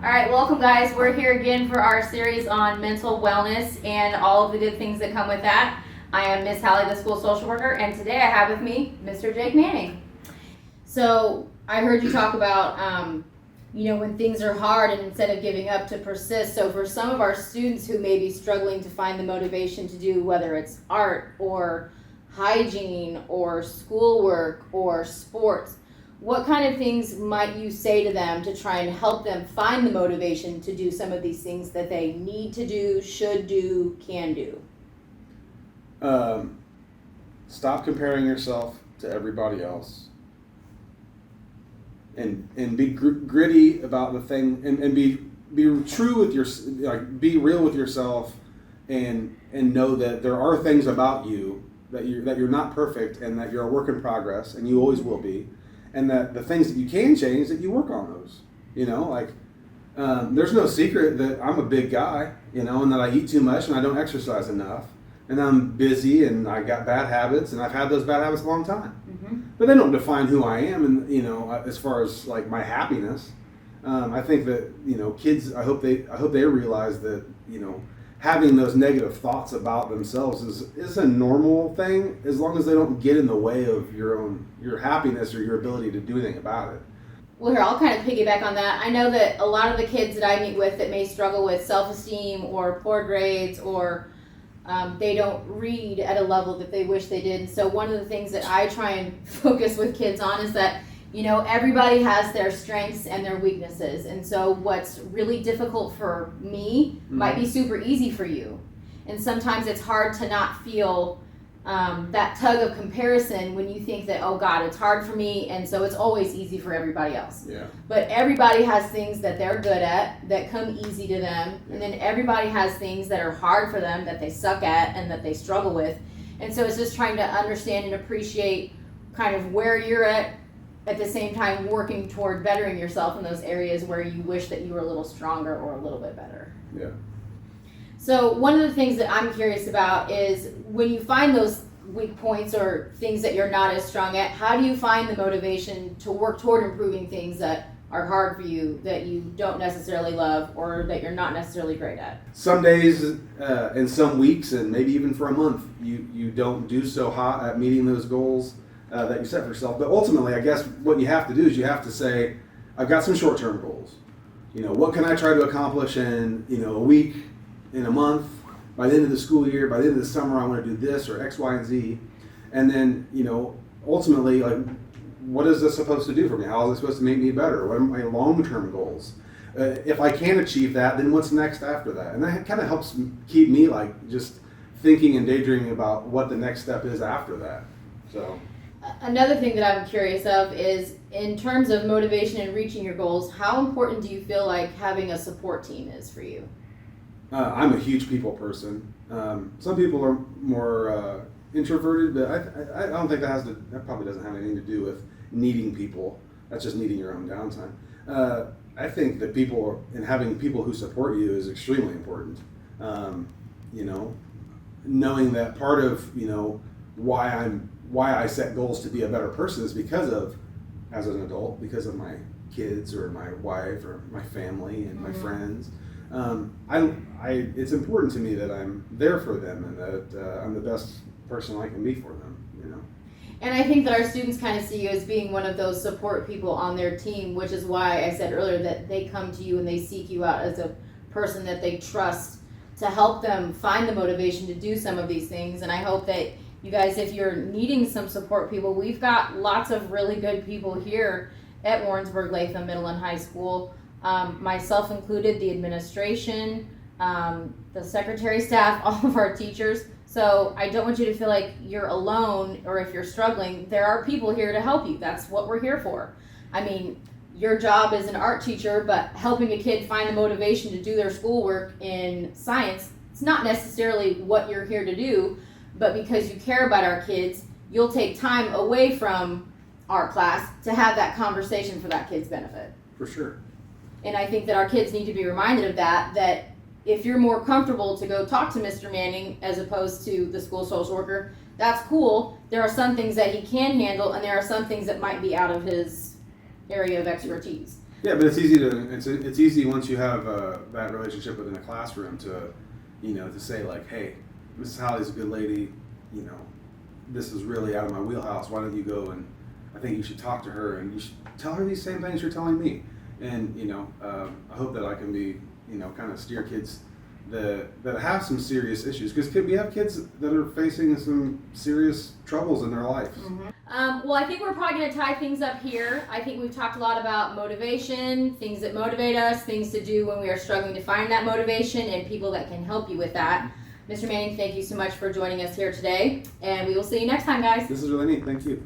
All right, welcome guys. We're here again for our series on mental wellness and all of the good things that come with that. I am Miss Hallie, the school social worker, and today I have with me Mr. Jake Manning. So I heard you talk about, when things are hard and instead of giving up to persist. So for some of our students who may be struggling to find the motivation to do whether it's art or hygiene or schoolwork or sports, what kind of things might you say to them to try and help them find the motivation to do some of these things that they need to do, should do, can do? Stop comparing yourself to everybody else, and be gritty about the thing, and be true with be real with yourself, and know that there are things about you that you're not perfect, and that you're a work in progress, and you always will be. And that the things that you can change, that you work on those. There's no secret that I'm a big guy, and that I eat too much and I don't exercise enough. And I'm busy and I got bad habits, and I've had those bad habits a long time. Mm-hmm. But they don't define who I am, and as far as like my happiness. I think that kids. I hope they realize that having those negative thoughts about themselves is a normal thing, as long as they don't get in the way of your happiness or your ability to do anything about it. Well, here, I'll kind of piggyback on that. I know that a lot of the kids that I meet with that may struggle with self-esteem or poor grades, or they don't read at a level that they wish they did. And so one of the things that I try and focus with kids on is that everybody has their strengths and their weaknesses. And so what's really difficult for me might be super easy for you. And sometimes it's hard to not feel that tug of comparison when you think that, oh God, it's hard for me, and so it's always easy for everybody else. Yeah. But everybody has things that they're good at, that come easy to them. And then everybody has things that are hard for them, that they suck at and that they struggle with. And so it's just trying to understand and appreciate kind of where you're at the same time working toward bettering yourself in those areas where you wish that you were a little stronger or a little bit better. Yeah. So one of the things that I'm curious about is when you find those weak points or things that you're not as strong at, how do you find the motivation to work toward improving things that are hard for you, that you don't necessarily love, or that you're not necessarily great at? Some days and some weeks, and maybe even for a month, you don't do so hot at meeting those goals that you set for yourself. But ultimately, I guess what you have to do is you have to say, I've got some short-term goals. What can I try to accomplish in a week, in a month, by the end of the school year, by the end of the summer, I want to do this or X, Y, and Z. And then, ultimately, like, what is this supposed to do for me? How is it supposed to make me better? What are my long-term goals? If I can't achieve that, then what's next after that? And that kind of helps keep me just thinking and daydreaming about what the next step is after that. So. Another thing that I'm curious of is, in terms of motivation and reaching your goals, how important do you feel like having a support team is for you? I'm a huge people person. Some people are more introverted, but I don't think that probably doesn't have anything to do with needing people. That's just needing your own downtime. I think that having people who support you is extremely important. Knowing that part of why I set goals to be a better person is because of, as an adult, because of my kids or my wife or my family and my friends. It's important to me that I'm there for them, and that I'm the best person I can be for them. And I think that our students kind of see you as being one of those support people on their team, which is why I said earlier that they come to you and they seek you out as a person that they trust to help them find the motivation to do some of these things. And I hope that you guys, if you're needing some support people, we've got lots of really good people here at Warrensburg-Latham Middle and High School, myself included, the administration, the secretary staff, all of our teachers. So I don't want you to feel like you're alone, or if you're struggling, there are people here to help you. That's what we're here for. I mean, your job as an art teacher, but helping a kid find the motivation to do their schoolwork in science, it's not necessarily what you're here to do, but because you care about our kids, you'll take time away from art class to have that conversation for that kid's benefit. For sure. And I think that our kids need to be reminded of that if you're more comfortable to go talk to Mr. Manning as opposed to the school social worker, that's cool. There are some things that he can handle, and there are some things that might be out of his area of expertise. Yeah, but it's easy to it's easy once you have that relationship within a classroom to, to say like, hey, Mrs. Holly's a good lady, this is really out of my wheelhouse. Why don't you go and I think you should talk to her and you should tell her these same things you're telling me. And I hope that I can be kind of steer kids that have some serious issues, because we have kids that are facing some serious troubles in their life. Well, I think we're probably going to tie things up here. I think we've talked a lot about motivation, things that motivate us, things to do when we are struggling to find that motivation, and people that can help you with that. Mr. Manning, thank you so much for joining us here today, and we will see you next time, guys. This is really neat. Thank you.